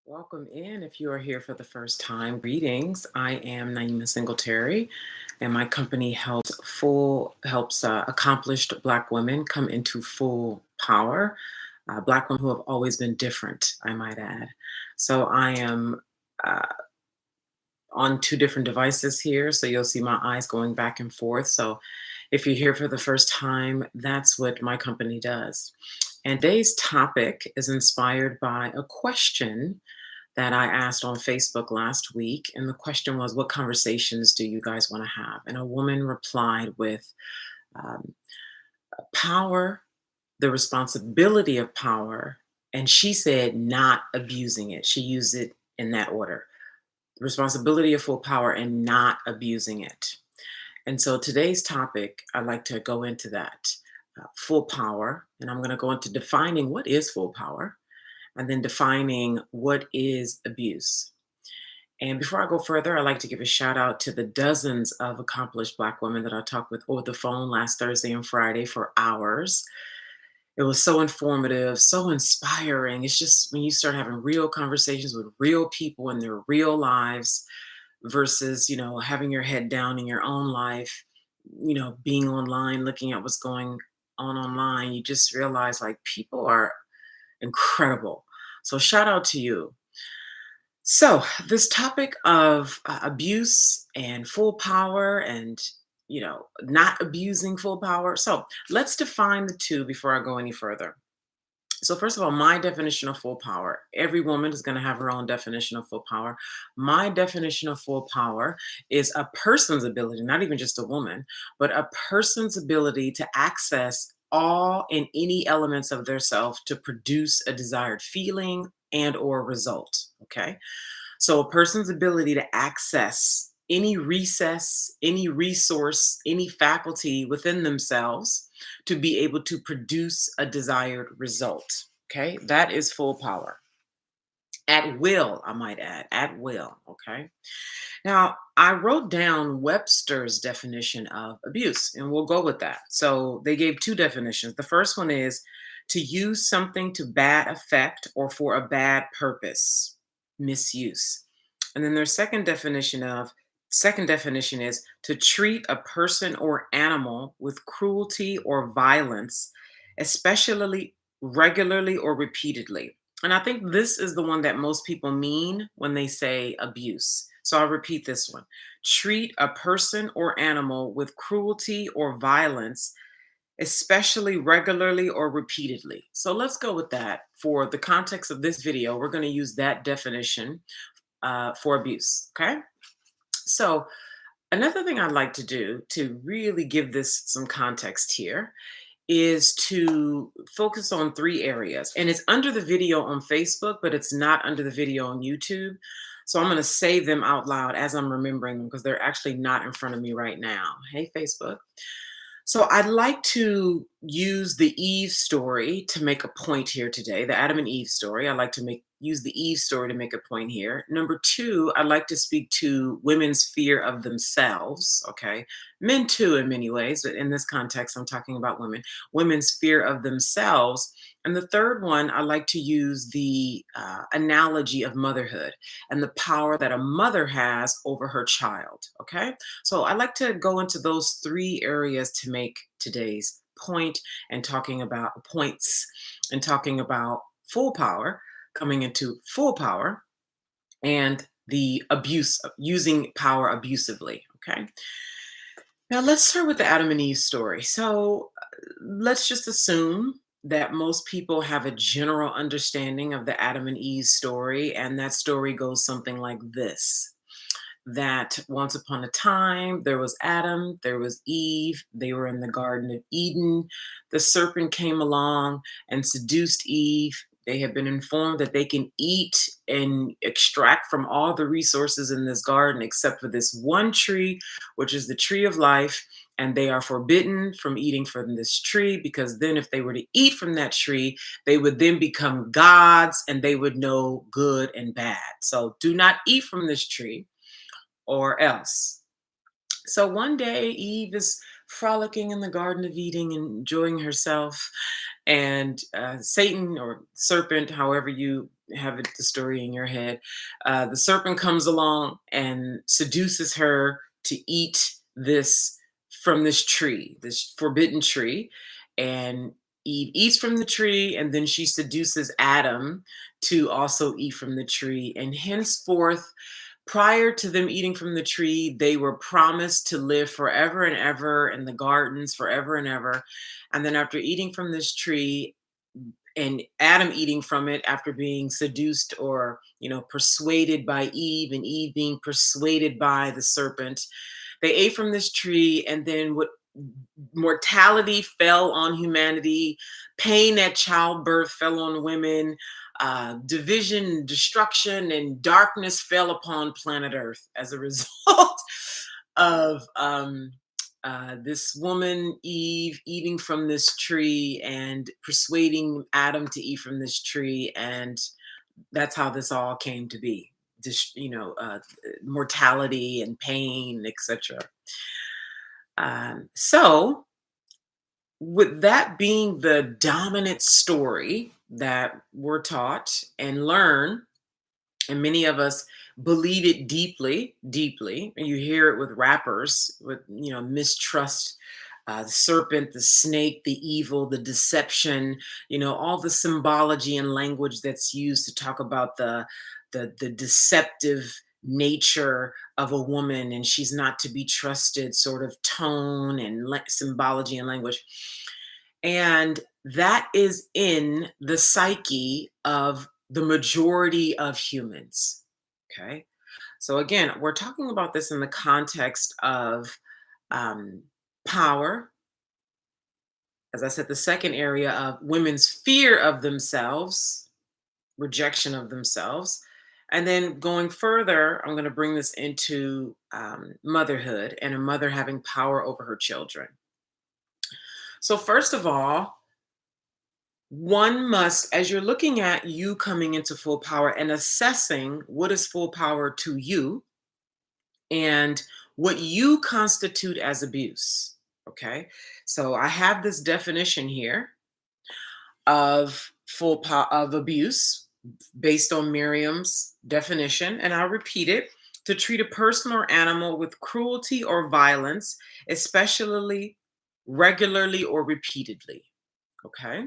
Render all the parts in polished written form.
Welcome in if you are here for the first time. Greetings. I am Naima Singletary, and my company helps accomplished Black women come into full power. Black women who have always been different, I might add. So I am uh, on two different devices here, so you'll see my eyes going back and forth. So if you're here for the first time, that's what my company does. And today's topic is inspired by a question that I asked on Facebook last week. And the question was, what conversations do you guys want to have? And a woman replied with um, power, the responsibility of power. And she said, not abusing it. She used it in that order: the responsibility of full power and not abusing it. And so today's topic, I'd like to go into that full power. And I'm going to go into defining what is full power and then defining what is abuse. And before I go further, I'd like to give a shout out to the dozens of accomplished Black women that I talked with over the phone last Thursday and Friday for hours. It was so informative, so inspiring. It's just when you start having real conversations with real people in their real lives versus, having your head down in your own life, being online, looking at what's going on online, you just realize like people are incredible. So shout out to you. So, this topic of abuse and full power and, not abusing full power. So, let's define the two before I go any further. So, first of all, my definition of full power, every woman is going to have her own definition of full power. My definition of full power is a person's ability, not even just a woman, but a person's ability to access all and any elements of their self to produce a desired feeling and or result. Okay. So a person's ability to access any recess, any resource, any faculty within themselves to be able to produce a desired result. Okay, that is full power. At will, I might add, at will. Okay. Now, I wrote down Webster's definition of abuse, and we'll go with that. So they gave two definitions. The first one is to use something to bad effect or for a bad purpose, misuse. And then their second definition is to treat a person or animal with cruelty or violence, especially regularly or repeatedly. And I think this is the one that most people mean when they say abuse. So I'll repeat this one: treat a person or animal with cruelty or violence, especially regularly or repeatedly. So let's go with that. For the context of this video, we're going to use that definition for abuse. Okay. So, another thing I'd like to do to really give this some context here is to focus on three areas. And it's under the video on Facebook, but it's not under the video on YouTube. So I'm going to say them out loud as I'm remembering them because they're actually not in front of me right now. Hey, Facebook. So I'd like to use the Eve story to make a point here today, the Adam and Eve story. I'd like to use the Eve story to make a point here. Number two, I'd like to speak to women's fear of themselves. Okay. Men too, in many ways, but in this context, I'm talking about women, women's fear of themselves. And the third one, I like to use the analogy of motherhood and the power that a mother has over her child. Okay. So I like to go into those three areas to make today's point and talking about points and talking about full power, coming into full power, and the abuse of using power abusively. Okay. Now let's start with the Adam and Eve story. So let's just assume that most people have a general understanding of the Adam and Eve story, and that story goes something like this: that once upon a time there was Adam, there was Eve, they were in the Garden of Eden. The serpent came along and seduced Eve. They have been informed that they can eat and extract from all the resources in this garden except for this one tree, which is the tree of life. And they are forbidden from eating from this tree because then, if they were to eat from that tree, they would then become gods and they would know good and bad. So, do not eat from this tree or else. So one day Eve is frolicking in the Garden of Eden, enjoying herself, and Satan or serpent, however you have the story in your head. The serpent comes along and seduces her to eat this from this tree, this forbidden tree, and Eve eats from the tree, and then she seduces Adam to also eat from the tree. And henceforth, prior to them eating from the tree, they were promised to live forever and ever in the gardens, forever and ever. And then after eating from this tree, and Adam eating from it after being seduced or, persuaded by Eve, and Eve being persuaded by the serpent, they ate from this tree, and then what mortality fell on humanity, pain at childbirth fell on women, division, destruction, and darkness fell upon planet Earth as a result of this woman, Eve, eating from this tree and persuading Adam to eat from this tree. And that's how this all came to be. Mortality and pain, etc. So, with that being the dominant story that we're taught and learn, and many of us believe it deeply, deeply. And you hear it with rappers, with mistrust, the serpent, the snake, the evil, the deception, all the symbology and language that's used to talk about the deceptive nature of a woman, and she's not to be trusted, sort of tone and symbology and language. And that is in the psyche of the majority of humans. Okay. So, again, we're talking about this in the context of um, power. As I said, the second area of women's fear of themselves, rejection of themselves. And then going further, I'm going to bring this into motherhood and a mother having power over her children. So, first of all, one must, as you're looking at you coming into full power and assessing what is full power to you and what you constitute as abuse. Okay. So I have this definition here of full power of abuse based on Miriam's definition, and I'll repeat it: to treat a person or animal with cruelty or violence, especially regularly or repeatedly. Okay.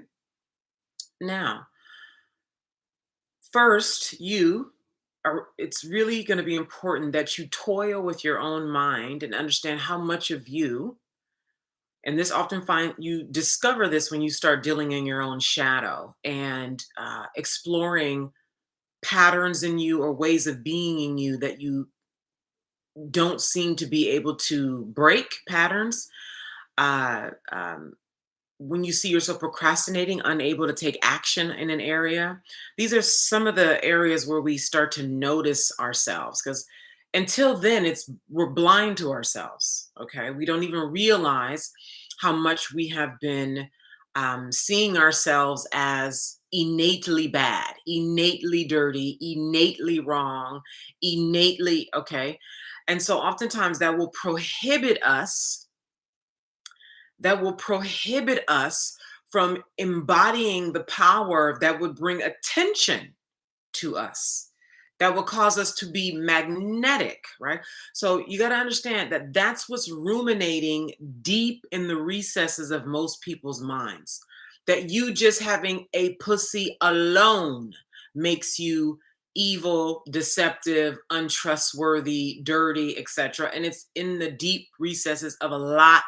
Now, first, it's really going to be important that you toil with your own mind and understand how much of you, and this often find you discover this when you start dealing in your own shadow and exploring patterns in you or ways of being in you that you don't seem to be able to break patterns. Uh, um, when you see yourself procrastinating, unable to take action in an area, these are some of the areas where we start to notice ourselves. Because until then, we're blind to ourselves. Okay, we don't even realize how much we have been seeing ourselves as innately bad, innately dirty, innately wrong, innately okay. And so oftentimes that will prohibit us from embodying the power that would bring attention to us, that will cause us to be magnetic, right? So you got to understand that that's what's ruminating deep in the recesses of most people's minds. That you just having a pussy alone makes you evil, deceptive, untrustworthy, dirty, etc. And it's in the deep recesses of a lot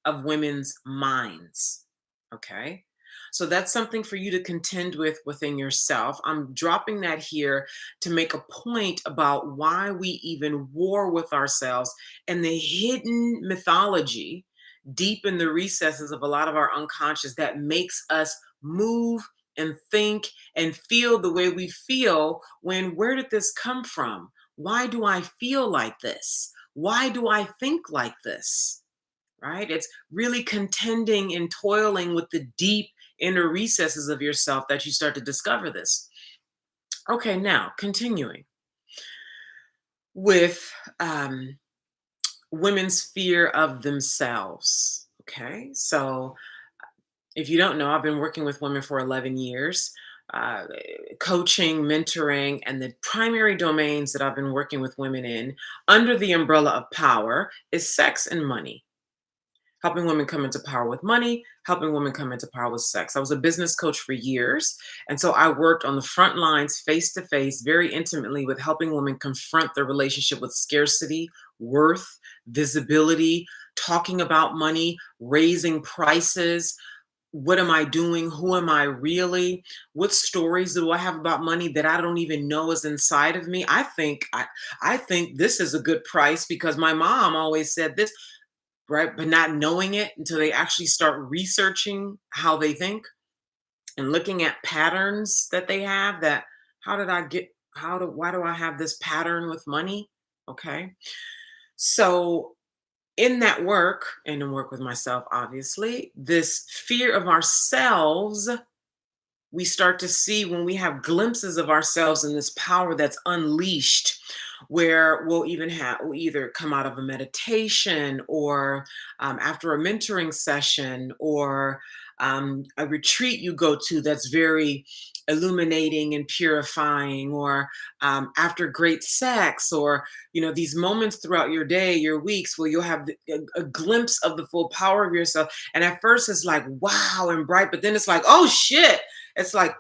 of women's minds. Okay. So that's something for you to contend with within yourself. I'm dropping that here to make a point about why we even war with ourselves and the hidden mythology deep in the recesses of a lot of our unconscious that makes us move and think and feel the way we feel. When where did this come from? Why do I feel like this? Why do I think like this? Right? It's really contending and toiling with the deep inner recesses of yourself that you start to discover this. Okay, now continuing with women's fear of themselves. Okay, so if you don't know, I've been working with women for 11 years. uh, coaching, mentoring, and the primary domains that I've been working with women in under the umbrella of power is sex and money. Helping women come into power with money, helping women come into power with sex. I was a business coach for years. And so I worked on the front lines, face to face, very intimately with helping women confront their relationship with scarcity, worth, visibility, talking about money, raising prices. What am I doing? Who am I really? What stories do I have about money that I don't even know is inside of me? I think this is a good price because my mom always said this, right? But not knowing it until they actually start researching how they think and looking at patterns that they have, that how did I get why do I have this pattern with money? Okay. So in that work and in work with myself, obviously, this fear of ourselves, we start to see when we have glimpses of ourselves in this power that's unleashed, where we'll either come out of a meditation, or after a mentoring session, or a retreat you go to that's very illuminating and purifying, or after great sex, or these moments throughout your day, your weeks, where you'll have a glimpse of the full power of yourself. And at first it's like wow and bright, but then it's like, oh shit. It's like,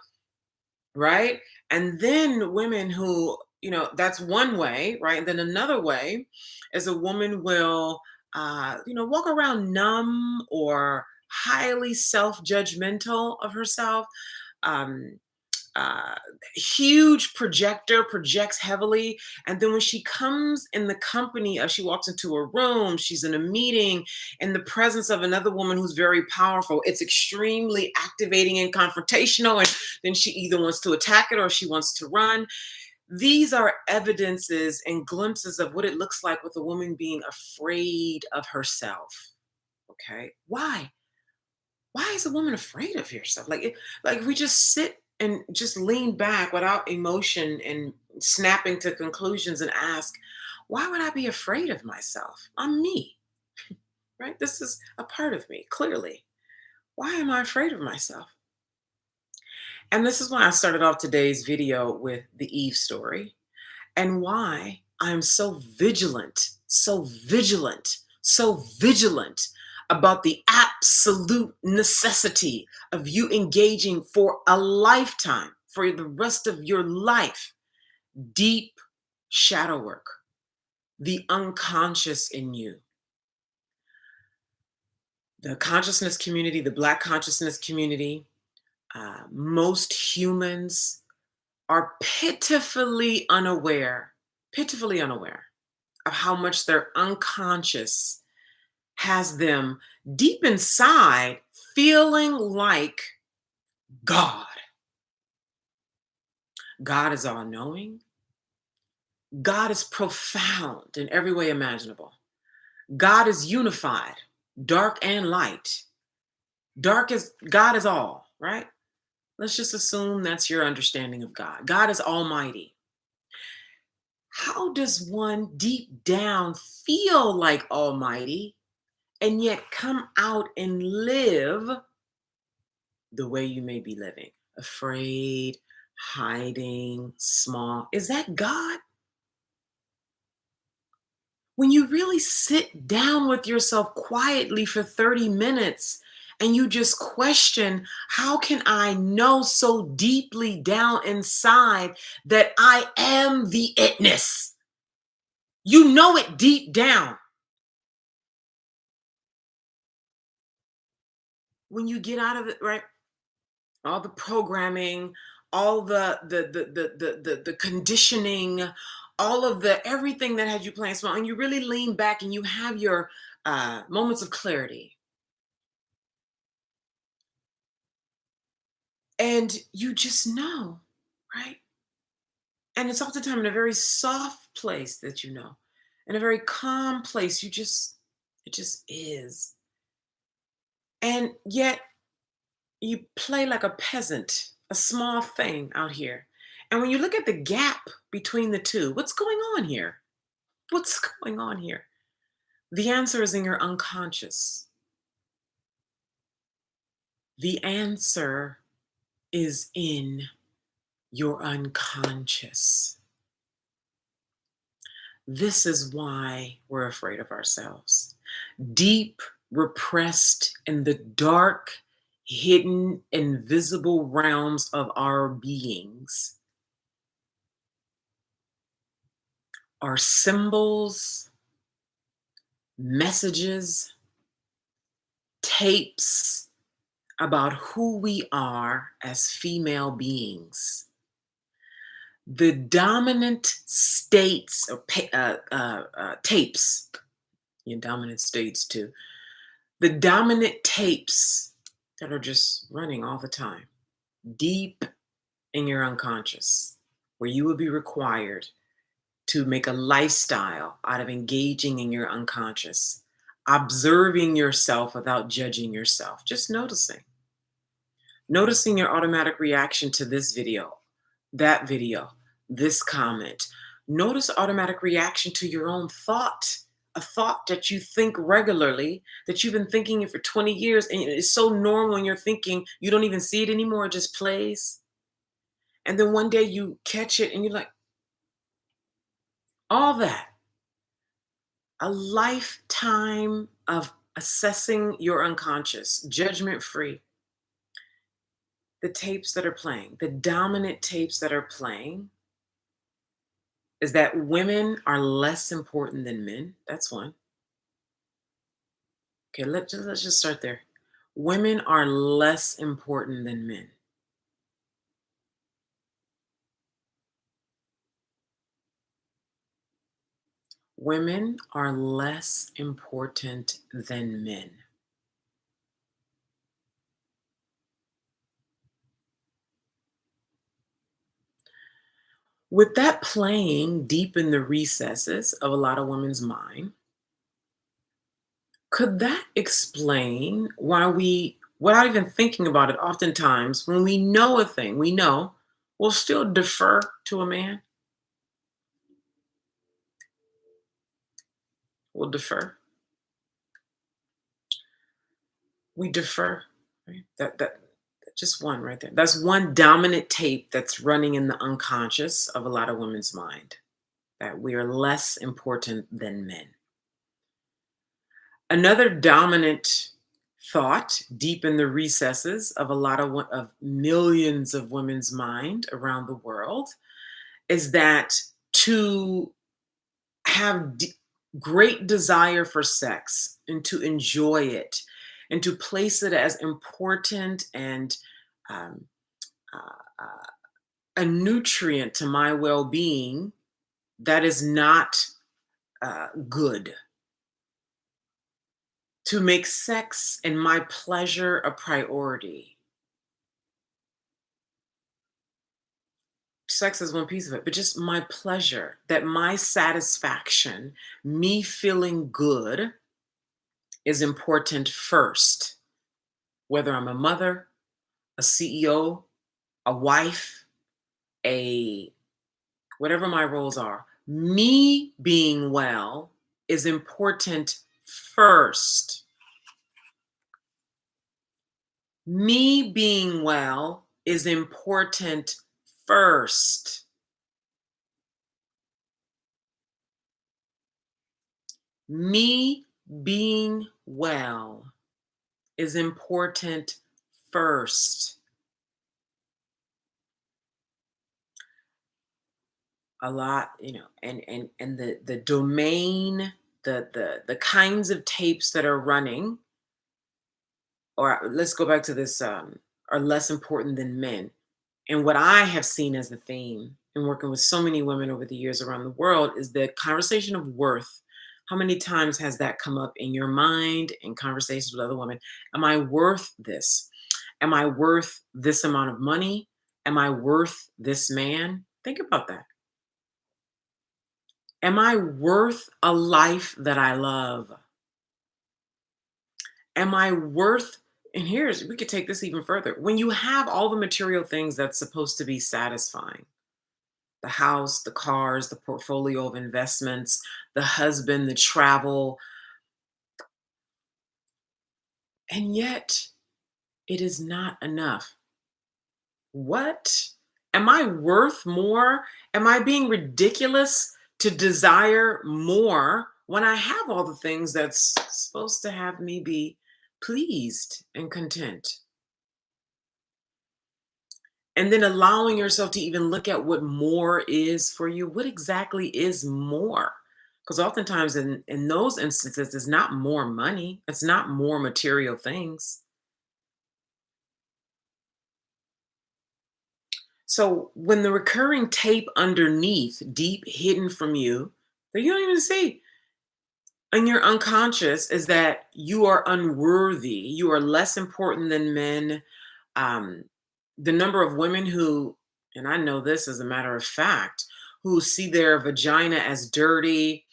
right? And then women who, that's one way, right? And then another way is a woman will, walk around numb or highly self-judgmental of herself. Um, uh, Huge projector, projects heavily. And then when she comes in the company of, she walks into a room, she's in a meeting, in the presence of another woman who's very powerful, it's extremely activating and confrontational. And then she either wants to attack it or she wants to run. These are evidences and glimpses of what it looks like with a woman being afraid of herself. Okay. Why is a woman afraid of yourself? Like we just sit and just lean back without emotion and snapping to conclusions and ask, why would I be afraid of myself? I'm me, right? This is a part of me, clearly. Why am I afraid of myself? And this is why I started off today's video with the Eve story, and why I'm so vigilant about the absolute necessity of you engaging for a lifetime, for the rest of your life, deep shadow work, the unconscious in you. The consciousness community, the Black consciousness community, most humans are pitifully unaware of how much their unconscious has them deep inside feeling like God. God is all knowing. God is profound in every way imaginable. God is unified, dark and light. God is all, right? Let's just assume that's your understanding of God. God is almighty. How does one deep down feel like almighty and yet come out and live the way you may be living? Afraid, hiding, small. Is that God? When you really sit down with yourself quietly for 30 minutes and you just question, how can I know so deeply down inside that I am the itness? You know it deep down. When you get out of it, right? All the programming, all the conditioning, all of the everything that had you playing small, and you really lean back and you have your moments of clarity, and you just know, right? And it's oftentimes in a very soft place that you know, in a very calm place. It just is, and yet you play like a peasant, a small thing out here. And when you look at the gap between the two, what's going on here? What's going on here? The answer is in your unconscious. The answer is in your unconscious. This is why we're afraid of ourselves. Deep, repressed in the dark, hidden, invisible realms of our beings are symbols, messages, tapes about who we are as female beings. The dominant states or tapes, in dominant states too, the dominant tapes that are just running all the time, deep in your unconscious, where you will be required to make a lifestyle out of engaging in your unconscious, observing yourself without judging yourself, just noticing your automatic reaction to this video, that video, this comment. Notice automatic reaction to your own thought, a thought that you think regularly, that you've been thinking it for 20 years, and it's so normal when you're thinking, you don't even see it anymore, it just plays. And then one day you catch it and you're like, all that, a lifetime of assessing your unconscious, judgment free. The tapes that are playing, the dominant tapes that are playing, is that women are less important than men. That's one. Okay, let's just start there. Women are less important than men. Women are less important than men. With that playing deep in the recesses of a lot of women's mind, could that explain why we, without even thinking about it, oftentimes when we know a thing, we know, we'll still defer to a man? We'll defer. We defer. Right? That just one right there. That's one dominant tape that's running in the unconscious of a lot of women's mind, that we are less important than men. Another dominant thought deep in the recesses of a lot of millions of women's mind around the world is that to have great desire for sex and to enjoy it and to place it as important and um, a nutrient to my well-being, that is not good. To make sex and my pleasure a priority. Sex is one piece of it, but just my pleasure, that my satisfaction, me feeling good, is important first. Whether I'm a mother, a CEO, a wife, a whatever my roles are, me being well is important first. Me being well is important first. Me being well is important first. A lot, and the domain, the kinds of tapes that are running, or let's go back to this, are less important than men. And what I have seen as the theme in working with so many women over the years around the world is the conversation of worth. How many times has that come up in your mind in conversations with other women? Am I worth this? Am I worth this amount of money? Am I worth this man? Think about that. Am I worth a life that I love? Am I worth, and we could take this even further. When you have all the material things that's supposed to be satisfying, the house, the cars, the portfolio of investments, the husband, the travel, and yet it is not enough. What Am I worth more? Am I being ridiculous to desire more when I have all the things that's supposed to have me be pleased and content? And then allowing yourself to even look at what more is for you. What exactly is more? Because oftentimes in those instances, it's not more money, it's not more material things. So when the recurring tape underneath, deep hidden from you, that you don't even see, and your unconscious is that you are unworthy, you are less important than men. um, the number of women who, and I know this as a matter of fact, who see their vagina as dirty,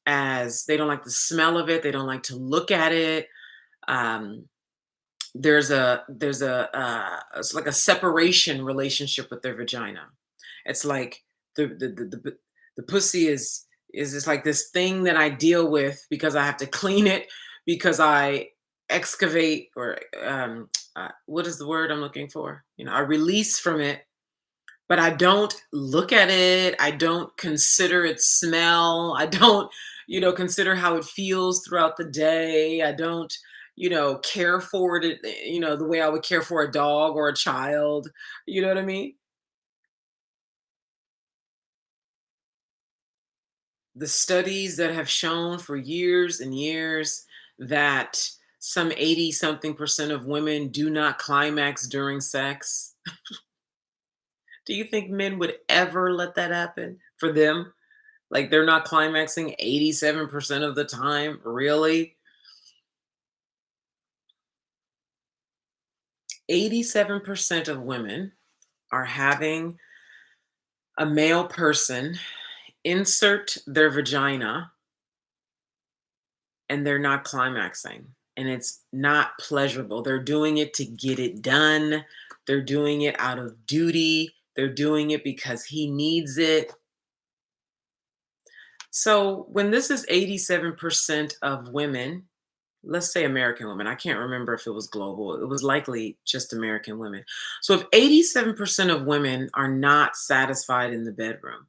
as they don't like the smell of it, they don't like to look at it. um, it's like a separation relationship with their vagina. It's like the pussy is just like this thing that I deal with because I have to clean it, because I excavate, or what is the word I'm looking for? I release from it, but I don't look at it. I don't consider its smell. I don't, consider how it feels throughout the day. I don't, care for it, the way I would care for a dog or a child. You know what I mean? The studies that have shown for years and years that some 80 something percent of women do not climax during sex. Do you think men would ever let that happen for them? Like they're not climaxing 87% of the time? Really? 87% of women are having a male person insert their vagina and they're not climaxing, and it's not pleasurable. They're doing it to get it done. They're doing it out of duty. They're doing it because he needs it. So when this is 87% of women, let's say American women, I can't remember if it was global, it was likely just American women. So if 87% of women are not satisfied in the bedroom,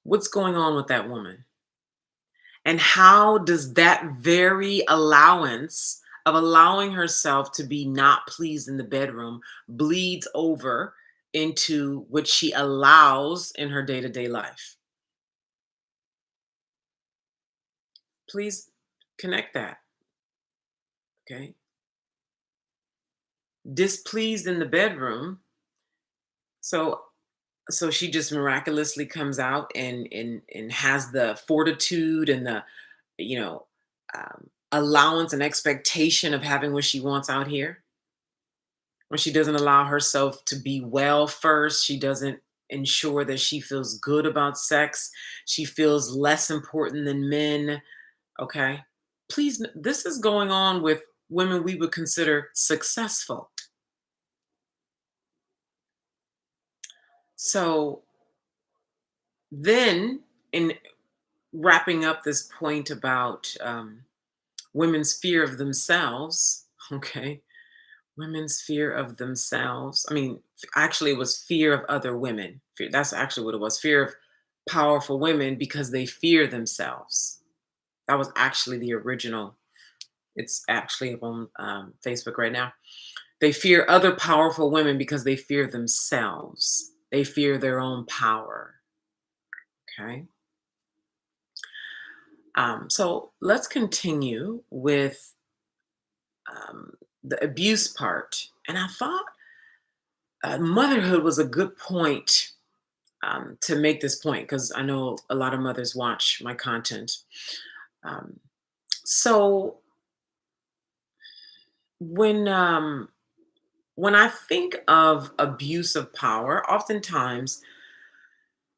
what's going on with that woman? And how does that very allowance of allowing herself to be not pleased in the bedroom bleeds over into what she allows in her day-to-day life? Please connect that. Okay. Displeased in the bedroom. So she just miraculously comes out and has the fortitude and the, you know allowance and expectation of having what she wants out here. When she doesn't allow herself to be well first, she doesn't ensure that she feels good about sex, she feels less important than men. Okay. This is going on with women we would consider successful. So then, in wrapping up this point about women's fear of themselves, okay, women's fear of themselves. I mean, actually, it was fear of other women. That's actually what it was, fear of powerful women because they fear themselves. That was actually the original. It's actually up on Facebook right now. They fear other powerful women because they fear themselves. They fear their own power. Okay. So let's continue with the abuse part. And I thought motherhood was a good point to make this point because I know a lot of mothers watch my content. Um, so when um, when I think of abuse of power, oftentimes,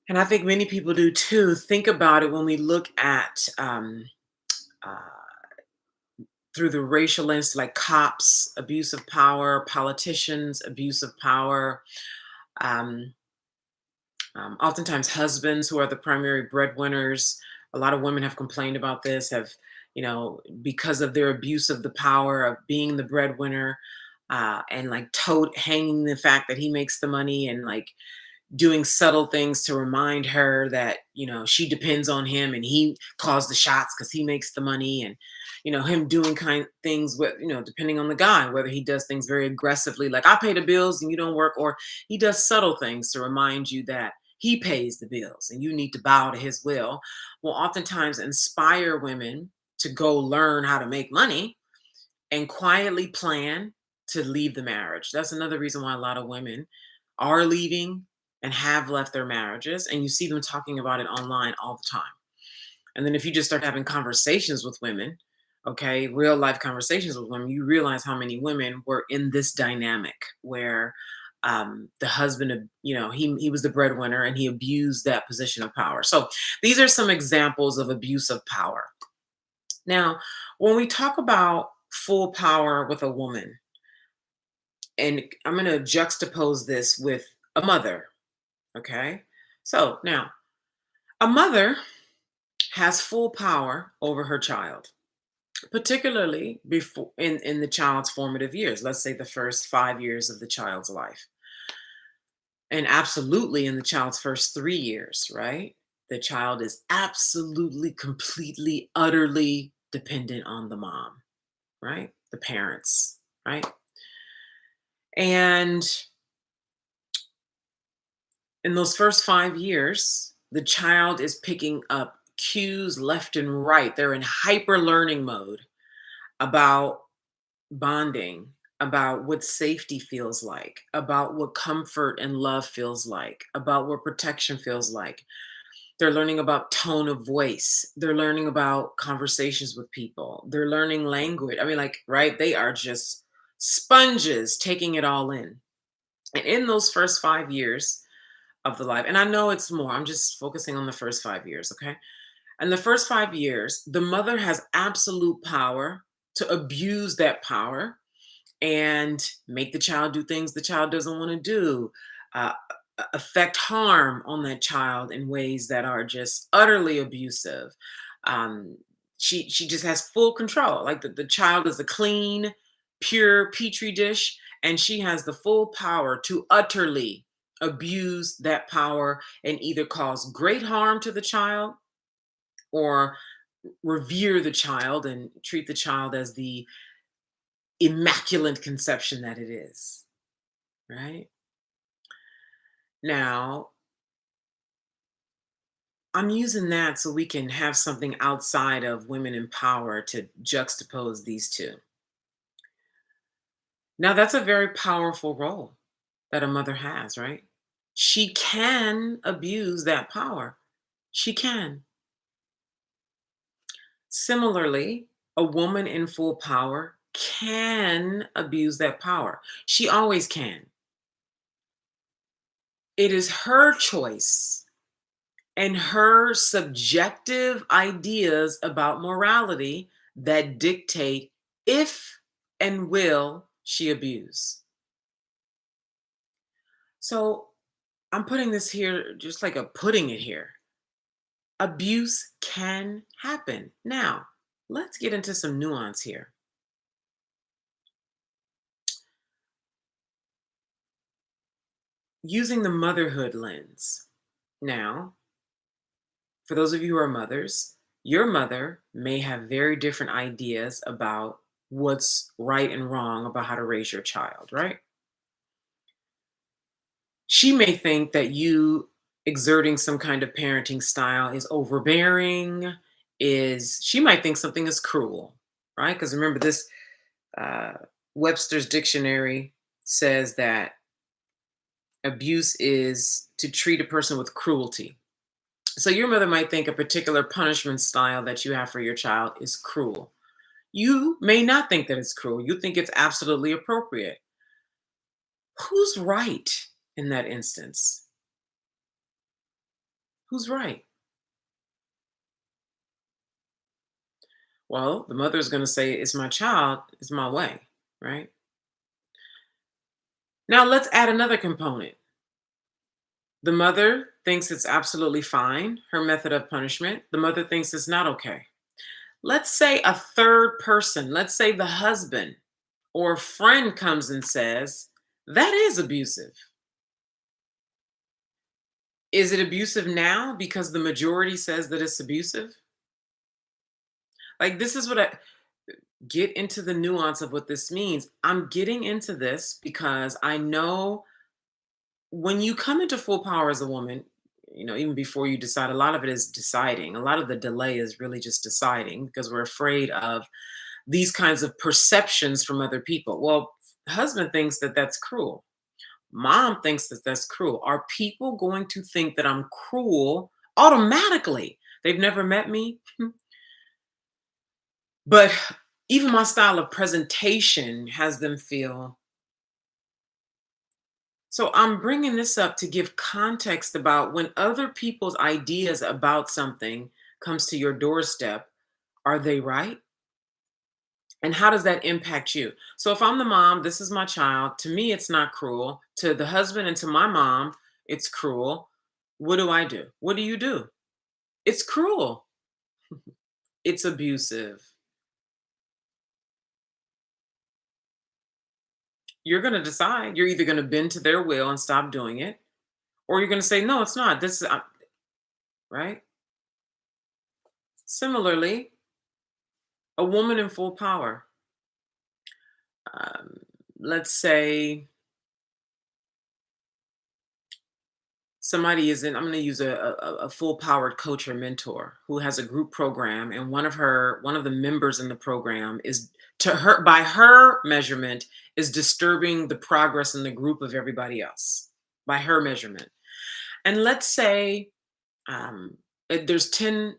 and I think many people do too, think about it when we look at uh, through the racial lens, like cops, abuse of power, politicians, abuse of power. Um, Oftentimes, husbands who are the primary breadwinners. A lot of women have complained about this, have, because of their abuse of the power of being the breadwinner. and like tote hanging the fact that he makes the money, and like doing subtle things to remind her that she depends on him, and he calls the shots because he makes the money. And him doing kind things with, depending on the guy, whether he does things very aggressively like I pay the bills and you don't work, or he does subtle things to remind you that he pays the bills and you need to bow to his will, will oftentimes inspire women to go learn how to make money and quietly plan to leave the marriage. That's another reason why a lot of women are leaving and have left their marriages. And you see them talking about it online all the time. And then if you just start having conversations with women, okay, real life conversations with women, you realize how many women were in this dynamic where the husband, he was the breadwinner and he abused that position of power. So these are some examples of abuse of power. Now, when we talk about full power with a woman, and I'm going to juxtapose this with a mother, okay? So now, a mother has full power over her child, particularly before in the child's formative years. Let's say the first 5 years of the child's life, and absolutely in the child's first 3 years, right? The child is absolutely, completely, utterly dependent on the mom, right? The parents, right? And in those first 5 years, the child is picking up cues left and right. They're in hyper learning mode about bonding, about what safety feels like, about what comfort and love feels like, about what protection feels like. They're learning about tone of voice. They're learning about conversations with people. They're learning language. I mean, like, right? They are just sponges taking it all in. And in those first 5 years of the life, and I know it's more, I'm just focusing on the first 5 years, okay? And the first 5 years, the mother has absolute power to abuse that power and make the child do things the child doesn't want to do, uh, affect harm on that child in ways that are just utterly abusive. Um, she just has full control. Like the child is a clean, pure petri dish, and she has the full power to utterly abuse that power and either cause great harm to the child or revere the child and treat the child as the immaculate conception that it is, right? Now, I'm using that so we can have something outside of women in power to juxtapose these two. Now, that's a very powerful role that a mother has, right? She can abuse that power. She can. Similarly, a woman in full power can abuse that power. She always can. It is her choice and her subjective ideas about morality that dictate if and will she abuse. So I'm putting this here just like a putting it here. Abuse can happen. Now, let's get into some nuance here. Using the motherhood lens. Now, for those of you who are mothers, your mother may have very different ideas about what's right and wrong about how to raise your child, right? She may think that you exerting some kind of parenting style is overbearing, is she might think something is cruel, right? Because remember, this uh, Webster's dictionary says that abuse is to treat a person with cruelty. So your mother might think a particular punishment style that you have for your child is cruel. You may not think that it's cruel. You think it's absolutely appropriate. Who's right in that instance? Who's right? Well, the mother is going to say, it's my child, it's my way, right? Now let's add another component. The mother thinks it's absolutely fine, her method of punishment. The mother thinks it's not okay. Let's say a third person, let's say the husband or a friend comes and says, that is abusive. Is it abusive now because the majority says that it's abusive? Like, this is what I get into the nuance of what this means. I'm getting into this because I know when you come into full power as a woman, even before you decide, a lot of it is deciding. A lot of the delay is really just deciding because we're afraid of these kinds of perceptions from other people. Well, husband thinks that that's cruel. Mom thinks that that's cruel. Are people going to think that I'm cruel automatically? They've never met me. But even my style of presentation has them feel. So I'm bringing this up to give context about when other people's ideas about something comes to your doorstep, are they right? And how does that impact you? So if I'm the mom, this is my child, to me it's not cruel. To the husband and to my mom, it's cruel. What do I do? What do you do? It's cruel. It's abusive. You're going to decide. You're either going to bend to their will and stop doing it, or you're going to say, no, it's not. This is, right? Similarly, a woman in full power. Um, let's say somebody is in, I'm going to use a full powered coach or mentor who has a group program, and one of the members in the program is, to her, by her measurement, is disturbing the progress in the group of everybody else by her measurement. And let's say there's 10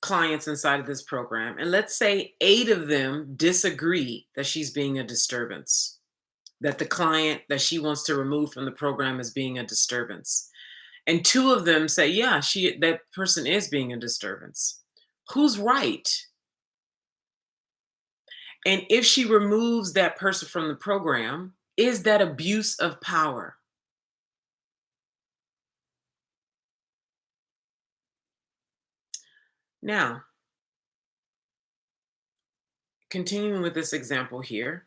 clients inside of this program, and let's say 8 of them disagree that she's being a disturbance, that the client that she wants to remove from the program is being a disturbance. And 2 of them say, yeah, that person is being a disturbance. Who's right? And if she removes that person from the program, is that abuse of power? Now, continuing with this example here.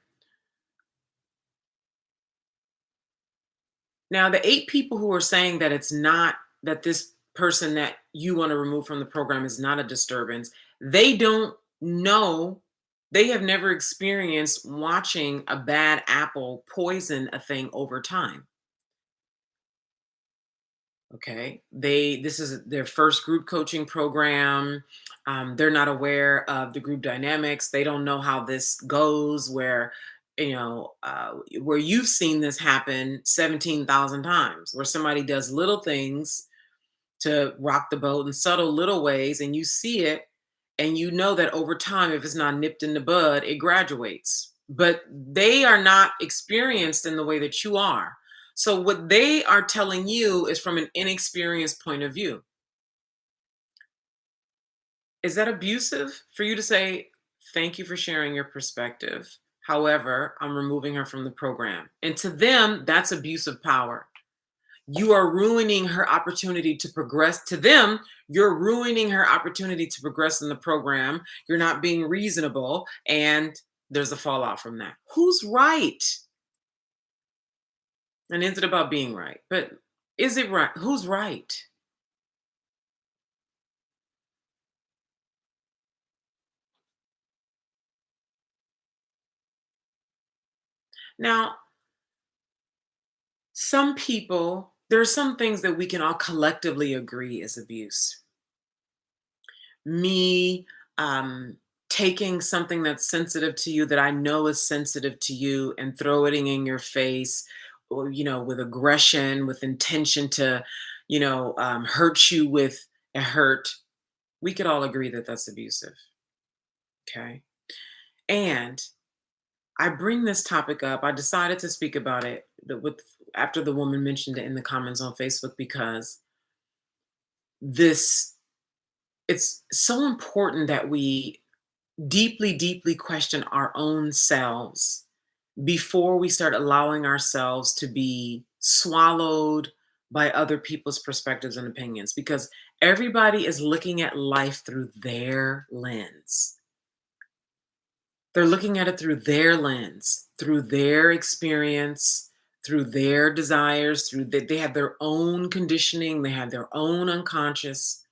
Now, the 8 people who are saying that it's not, that this person that you want to remove from the program is not a disturbance, they don't know, they have never experienced watching a bad apple poison a thing over time. Okay. This is their first group coaching program. They're not aware of the group dynamics. They don't know how this goes, where you've seen this happen 17,000 times, where somebody does little things to rock the boat in subtle little ways, and you see it, and you know that over time, if it's not nipped in the bud, it graduates. But they are not experienced in the way that you are. So what they are telling you is from an inexperienced point of view. Is that abusive for you to say, thank you for sharing your perspective? However, I'm removing her from the program. And to them, that's abuse of power. You are ruining her opportunity to progress. To them, you're ruining her opportunity to progress in the program. You're not being reasonable, and there's a fallout from that. Who's right? And is it about being right? But is it right? Who's right? Now, there are some things that we can all collectively agree is abuse. Me taking something that's sensitive to you, that I know is sensitive to you, and throw it in your face, or with aggression, with intention to hurt you with a hurt. We could all agree that that's abusive. Okay. And I bring this topic up. I decided to speak about it after the woman mentioned it in the comments on Facebook, because this it's so important that we deeply, deeply question our own selves before we start allowing ourselves to be swallowed by other people's perspectives and opinions, because everybody is looking at life through their lens. They're looking at it through their lens, through their experience, through their desires, through they have their own conditioning, they have their own unconscious.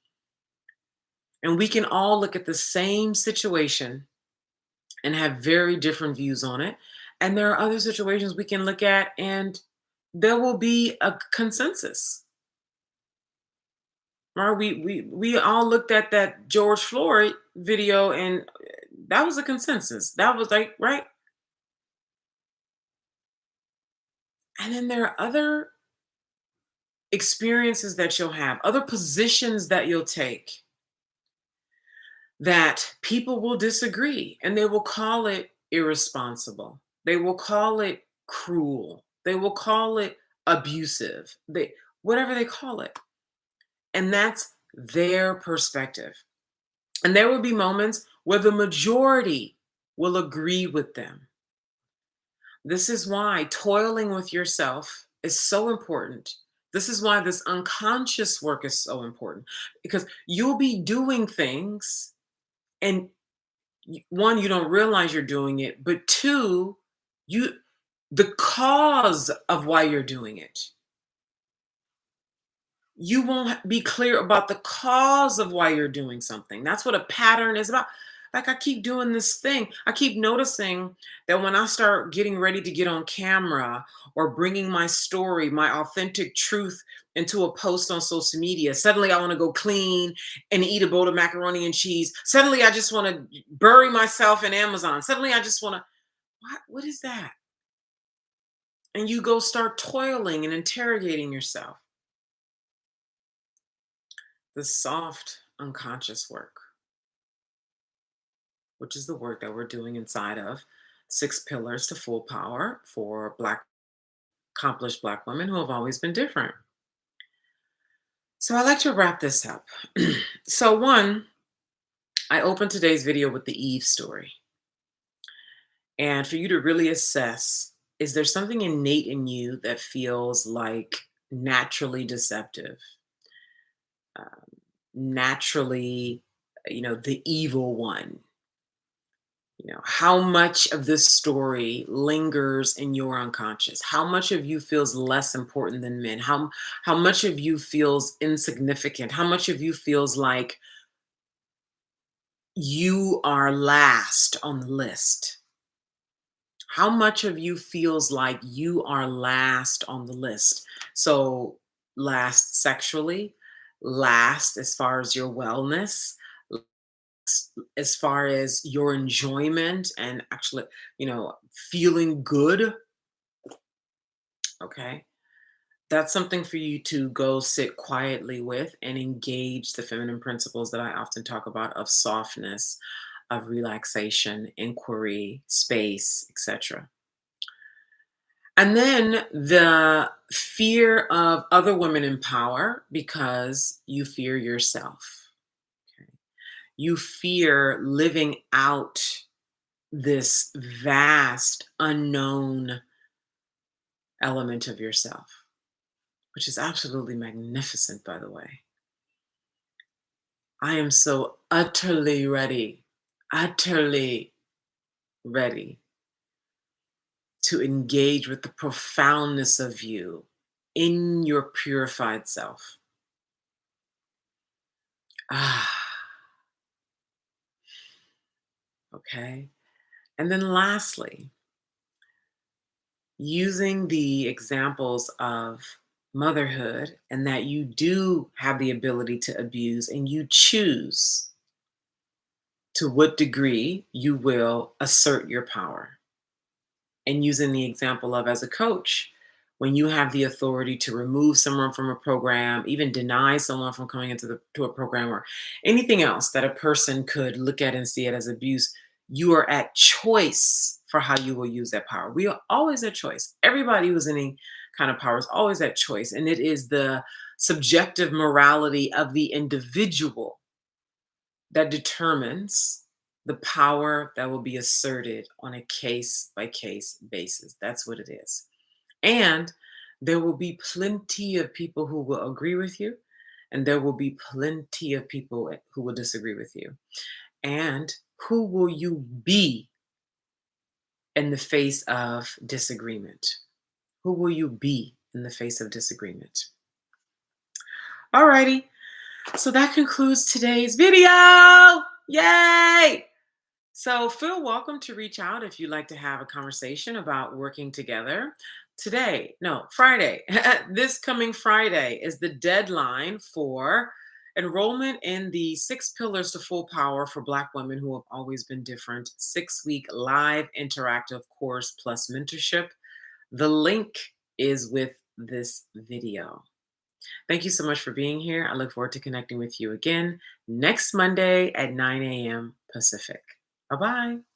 And we can all look at the same situation and have very different views on it. And there are other situations we can look at and there will be a consensus. Right? We all looked at that George Floyd video and that was a consensus. That was like, right? And then there are other experiences that you'll have, other positions that you'll take that people will disagree and they will call it irresponsible. They will call it cruel. They will call it abusive. They whatever they call it. And that's their perspective. And there will be moments where the majority will agree with them. This is why toiling with yourself is so important. This is why this unconscious work is so important because you'll be doing things and one, you don't realize you're doing it, but two, you the cause of why you're doing it. You won't be clear about the cause of why you're doing something. That's what a pattern is about. Like I keep doing this thing. I keep noticing that when I start getting ready to get on camera or bringing my story, my authentic truth into a post on social media, suddenly I want to go clean and eat a bowl of macaroni and cheese. Suddenly I just want to bury myself in Amazon. Suddenly I just want to, what is that? And you go start toiling and interrogating yourself. The soft unconscious work, which is the work that we're doing inside of Six Pillars to Full Power for Black, accomplished Black women who have always been different. So I like to wrap this up. So, one, I opened today's video with the Eve story. And for you to really assess, is there something innate in you that feels like naturally deceptive, naturally, the evil one? How much of this story lingers in your unconscious? How much of you feels less important than men? How much of you feels insignificant? How much of you feels like you are last on the list? How much of you feels like you are last on the list? So last sexually, last as far as your wellness, as far as your enjoyment and actually, feeling good. Okay. That's something for you to go sit quietly with and engage the feminine principles that I often talk about of softness, of relaxation, inquiry, space, etc. And then the fear of other women in power because you fear yourself. Okay. You fear living out this vast unknown element of yourself, which is absolutely magnificent, by the way. I am so utterly ready to engage with the profoundness of you in your purified self. Ah, okay. And then lastly, using the examples of motherhood and that you do have the ability to abuse and you choose to what degree you will assert your power. And using the example of as a coach, when you have the authority to remove someone from a program, even deny someone from coming to a program or anything else that a person could look at and see it as abuse, you are at choice for how you will use that power. We are always at choice. Everybody who's in any kind of power is always at choice. And it is the subjective morality of the individual that determines the power that will be asserted on a case by case basis. That's what it is. And there will be plenty of people who will agree with you, and there will be plenty of people who will disagree with you. And who will you be in the face of disagreement? Who will you be in the face of disagreement? Alrighty. So that concludes today's video. Yay! So feel welcome to reach out if you'd like to have a conversation about working together. Today, no, Friday, this coming Friday is the deadline for enrollment in the Six Pillars to Full Power for Black Women Who Have Always Been Different 6-week live interactive course plus mentorship. The link is with this video. Thank you so much for being here. I look forward to connecting with you again next Monday at 9 a.m. Pacific. Bye bye.